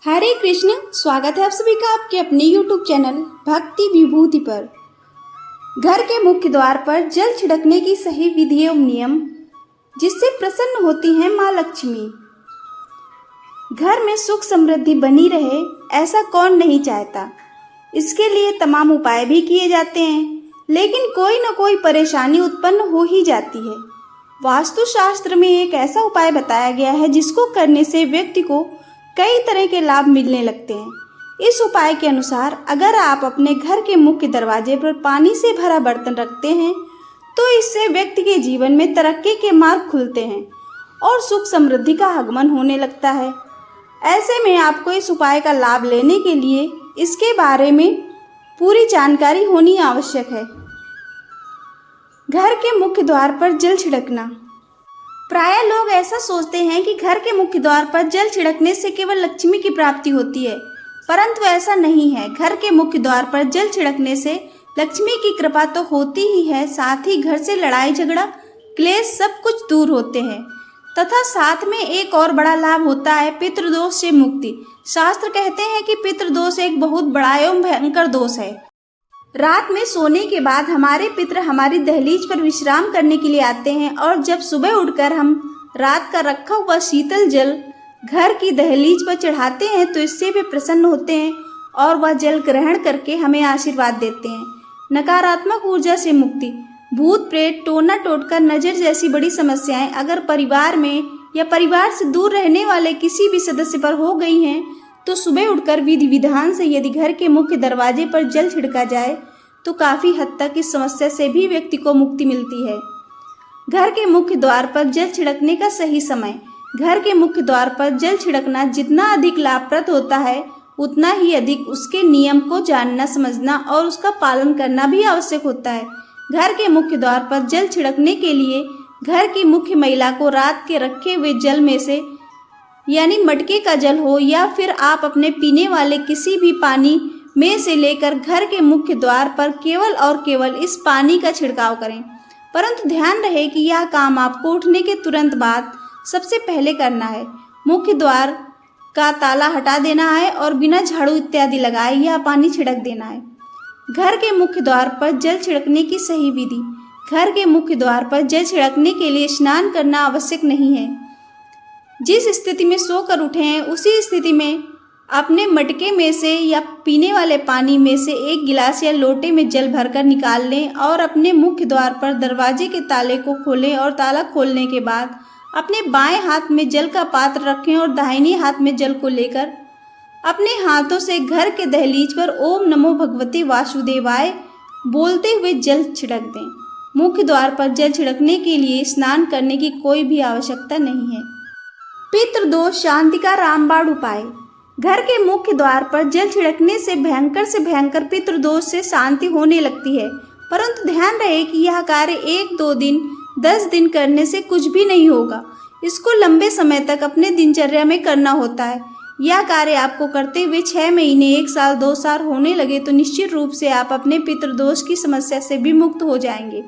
हरे कृष्ण। स्वागत है आप सभी का आपके अपने YouTube चैनल भक्ति विभूति पर। घर के मुख्य द्वार पर जल छिड़कने की सही विधि एवं नियम, जिससे प्रसन्न होती हैं माँ लक्ष्मी। घर में सुख समृद्धि बनी रहे, ऐसा कौन नहीं चाहता। इसके लिए तमाम उपाय भी किए जाते हैं, लेकिन कोई न कोई परेशानी उत्पन्न हो ही जाती है। वास्तुशास्त्र में एक ऐसा उपाय बताया गया है जिसको करने से व्यक्ति को कई तरह के लाभ मिलने लगते हैं। इस उपाय के अनुसार अगर आप अपने घर के मुख्य दरवाजे पर पानी से भरा बर्तन रखते हैं तो इससे व्यक्ति के जीवन में तरक्की के मार्ग खुलते हैं और सुख समृद्धि का आगमन होने लगता है। ऐसे में आपको इस उपाय का लाभ लेने के लिए इसके बारे में पूरी जानकारी होनी आवश्यक है। घर के मुख्य द्वार पर जल छिड़कना। प्राय लोग ऐसा सोचते हैं कि घर के मुख्य द्वार पर जल छिड़कने से केवल लक्ष्मी की प्राप्ति होती है, परंतु ऐसा नहीं है। घर के मुख्य द्वार पर जल छिड़कने से लक्ष्मी की कृपा तो होती ही है, साथ ही घर से लड़ाई झगड़ा क्लेश सब कुछ दूर होते हैं तथा साथ में एक और बड़ा लाभ होता है पितृदोष से मुक्ति। शास्त्र कहते हैं कि पितृदोष एक बहुत बड़ा एवं भयंकर दोष है। रात में सोने के बाद हमारे पितृ हमारी दहलीज पर विश्राम करने के लिए आते हैं और जब सुबह उठकर हम रात का रखा हुआ शीतल जल घर की दहलीज पर चढ़ाते हैं तो इससे वे प्रसन्न होते हैं और वह जल ग्रहण करके हमें आशीर्वाद देते हैं। नकारात्मक ऊर्जा से मुक्ति। भूत प्रेत, टोना टोटका, नजर जैसी बड़ी समस्याएं अगर परिवार में या परिवार से दूर रहने वाले किसी भी सदस्य पर हो गई हैं तो सुबह उठकर विधि विधान से यदि घर के मुख्य दरवाजे पर जल छिड़का जाए तो काफी हद तक इस समस्या से भी व्यक्ति को मुक्ति मिलती है। घर के मुख्य द्वार पर जल छिड़कने का सही समय। घर के मुख्य द्वार पर जल छिड़कना जितना अधिक लाभप्रद होता है उतना ही अधिक उसके नियम को जानना, समझना और उसका पालन करना भी आवश्यक होता है। घर के मुख्य द्वार पर जल छिड़कने के लिए घर की मुख्य महिला को रात के रखे हुए जल में से यानी मटके का जल हो या फिर आप अपने पीने वाले किसी भी पानी में से लेकर घर के मुख्य द्वार पर केवल और केवल इस पानी का छिड़काव करें। परंतु ध्यान रहे कि यह काम आपको उठने के तुरंत बाद सबसे पहले करना है। मुख्य द्वार का ताला हटा देना है और बिना झाड़ू इत्यादि लगाए यह पानी छिड़क देना है। घर के मुख्य द्वार पर जल छिड़कने की सही विधि। घर के मुख्य द्वार पर जल छिड़कने के लिए स्नान करना आवश्यक नहीं है। जिस स्थिति में सोकर उठे हैं उसी स्थिति में अपने मटके में से या पीने वाले पानी में से एक गिलास या लोटे में जल भरकर निकाल लें और अपने मुख्य द्वार पर दरवाजे के ताले को खोलें और ताला खोलने के बाद अपने बाएं हाथ में जल का पात्र रखें और दाहिने हाथ में जल को लेकर अपने हाथों से घर के दहलीज पर ओम नमो भगवते वासुदेवाय बोलते हुए जल छिड़क दें। मुख्य द्वार पर जल छिड़कने के लिए स्नान करने की कोई भी आवश्यकता नहीं है। पितृदोष शांति का रामबाण उपाय। घर के मुख्य द्वार पर जल छिड़कने से भयंकर पितृदोष से शांति होने लगती है, परंतु ध्यान रहे कि यह कार्य 1-2 दिन 10 दिन करने से कुछ भी नहीं होगा। इसको लंबे समय तक अपने दिनचर्या में करना होता है। यह कार्य आपको करते हुए 6 महीने, 1 साल, 2 साल होने लगे तो निश्चित रूप से आप अपने पितृदोष की समस्या से भी मुक्त हो जाएंगे।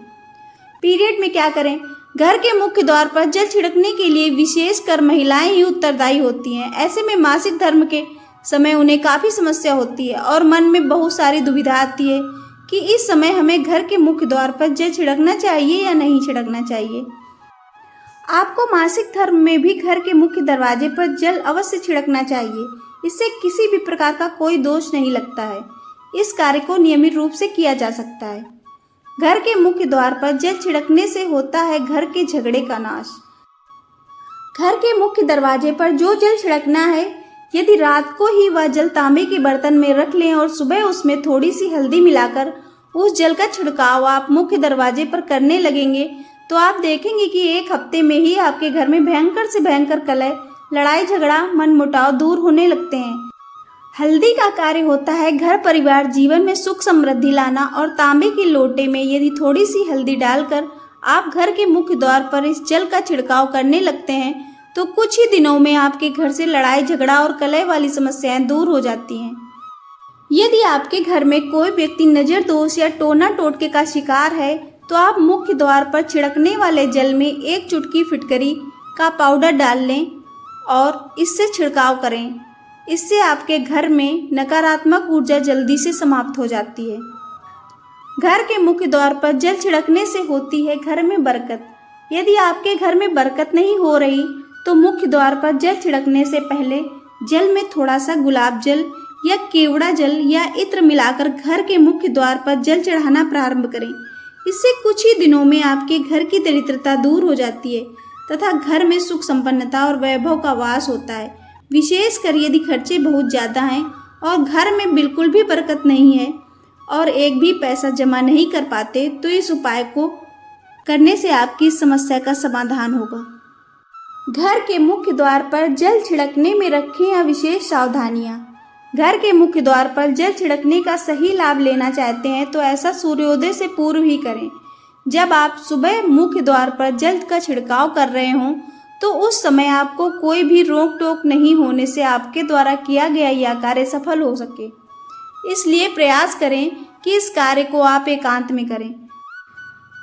पीरियड में क्या करें? घर के मुख्य द्वार पर जल छिड़कने के लिए विशेषकर महिलाएं ही उत्तरदायी होती हैं। ऐसे में मासिक धर्म के समय उन्हें काफ़ी समस्या होती है और मन में बहुत सारी दुविधा आती है कि इस समय हमें घर के मुख्य द्वार पर जल छिड़कना चाहिए या नहीं छिड़कना चाहिए। आपको मासिक धर्म में भी घर के मुख्य दरवाजे पर जल अवश्य छिड़कना चाहिए। इससे किसी भी प्रकार का कोई दोष नहीं लगता है। इस कार्य को नियमित रूप से किया जा सकता है। घर के मुख्य द्वार पर जल छिड़कने से होता है घर के झगड़े का नाश। घर के मुख्य दरवाजे पर जो जल छिड़कना है, यदि रात को ही वह जल तांबे के बर्तन में रख लें और सुबह उसमें थोड़ी सी हल्दी मिलाकर उस जल का छिड़काव आप मुख्य दरवाजे पर करने लगेंगे तो आप देखेंगे कि 1 हफ्ते में ही आपके घर में भयंकर से भयंकर कलह, लड़ाई झगड़ा, मनमुटाव दूर होने लगते हैं। हल्दी का कार्य होता है घर परिवार जीवन में सुख समृद्धि लाना और तांबे के लोटे में यदि थोड़ी सी हल्दी डालकर आप घर के मुख्य द्वार पर इस जल का छिड़काव करने लगते हैं तो कुछ ही दिनों में आपके घर से लड़ाई झगड़ा और कलह वाली समस्याएं दूर हो जाती हैं। यदि आपके घर में कोई व्यक्ति नजर दोष या टोना टोटके का शिकार है तो आप मुख्य द्वार पर छिड़कने वाले जल में 1 चुटकी फिटकरी का पाउडर डाल लें और इससे छिड़काव करें। इससे आपके घर में नकारात्मक ऊर्जा जल्दी से समाप्त हो जाती है। घर के मुख्य द्वार पर जल छिड़कने से होती है घर में बरकत। यदि आपके घर में बरकत नहीं हो रही तो मुख्य द्वार पर जल छिड़कने से पहले जल में थोड़ा सा गुलाब जल या केवड़ा जल या इत्र मिलाकर घर के मुख्य द्वार पर जल चढ़ाना प्रारंभ करें। इससे कुछ ही दिनों में आपके घर की दरिद्रता दूर हो जाती है तथा घर में सुख संपन्नता और वैभव का वास होता है। विशेषकर यदि खर्चे बहुत ज़्यादा हैं और घर में बिल्कुल भी बरकत नहीं है और एक भी पैसा जमा नहीं कर पाते तो इस उपाय को करने से आपकी इस समस्या का समाधान होगा। घर के मुख्य द्वार पर जल छिड़कने में रखें या विशेष सावधानियां। घर के मुख्य द्वार पर जल छिड़कने का सही लाभ लेना चाहते हैं तो ऐसा सूर्योदय से पूर्व ही करें। जब आप सुबह मुख्य द्वार पर जल का छिड़काव कर रहे हों तो उस समय आपको कोई भी रोक टोक नहीं होने से आपके द्वारा किया गया यह कार्य सफल हो सके। इसलिए प्रयास करें कि इस कार्य को आप एकांत में करें।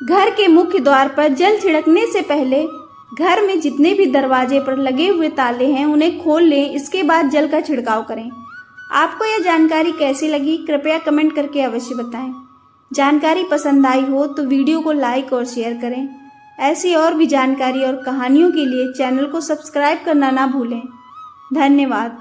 घर के मुख्य द्वार पर जल छिड़कने से पहले घर में जितने भी दरवाजे पर लगे हुए ताले हैं उन्हें खोल लें। इसके बाद जल का छिड़काव करें। आपको यह जानकारी कैसी लगी कृपया कमेंट करके अवश्य बताएं। जानकारी पसंद आई हो तो वीडियो को लाइक और शेयर करें। ऐसी और भी जानकारी और कहानियों के लिए चैनल को सब्सक्राइब करना ना भूलें। धन्यवाद।